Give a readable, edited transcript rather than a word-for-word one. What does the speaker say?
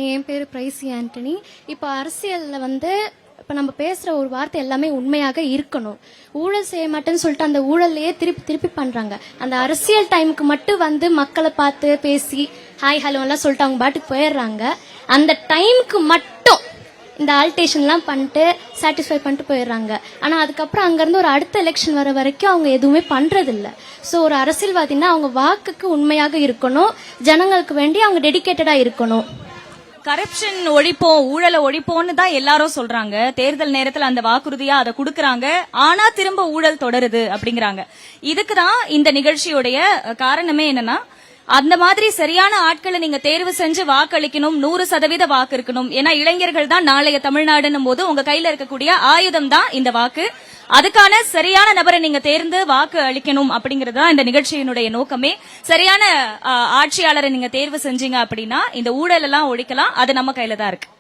என் பேர் பிரைசி ஆண்டனி. இப்போ அரசியலில் இப்போ நம்ம பேசுகிற ஒரு வார்த்தை எல்லாமே உண்மையாக இருக்கணும். ஊழல் செய்ய மாட்டேன்னு சொல்லிட்டு அந்த ஊழல்லையே திருப்பி திருப்பி பண்ணுறாங்க. அந்த அரசியல் டைமுக்கு மட்டும் மக்களை பார்த்து பேசி ஹாய் ஹலோ எல்லாம் சொல்லிட்டு அவங்க பாட்டுக்கு போயிடுறாங்க. அந்த டைமுக்கு மட்டும் இந்த ஆல்டேஷன்லாம் பண்ணிட்டு சாட்டிஸ்ஃபை பண்ணிட்டு போயிடுறாங்க. ஆனால் அதுக்கப்புறம் அங்கேருந்து ஒரு அடுத்த எலெக்ஷன் வர வரைக்கும் அவங்க எதுவுமே பண்ணுறதில்ல. ஸோ ஒரு அரசியல்வாதினா அவங்க வாக்குக்கு உண்மையாக இருக்கணும், ஜனங்களுக்கு வேண்டி அவங்க டெடிகேட்டடாக இருக்கணும். கரப்ஷன் ஒழிப்போம், ஊழலை ஒழிப்போம்னு தான் எல்லாரும் சொல்றாங்க. தேர்தல் நேரத்துல அந்த வாக்குறுதியா அதை கொடுக்கறாங்க. ஆனா திரும்ப ஊழல் தொடருது அப்படிங்கிறாங்க. இதுக்குதான் இந்த நிகழ்ச்சியுடைய காரணமே என்னன்னா, அந்த மாதிரி சரியான ஆட்களை நீங்க தேர்வு செஞ்சு வாக்களிக்கணும். 100% வாக்கு இருக்கணும். ஏன்னா இளைஞர்கள் தான் நாளைய தமிழ்நாடுன்னும் போது உங்க கையில இருக்கக்கூடிய ஆயுதம் தான் இந்த வாக்கு. அதுக்கான சரியான நபரை நீங்க தேர்ந்து வாக்கு அளிக்கணும் அப்படிங்கறது தான் இந்த நிகழ்ச்சியினுடைய நோக்கமே. சரியான ஆட்சியாளரை நீங்க தேர்வு செஞ்சீங்க அப்படின்னா இந்த ஊழல் எல்லாம் ஒழிக்கலாம். அது நம்ம கையில தான் இருக்கு.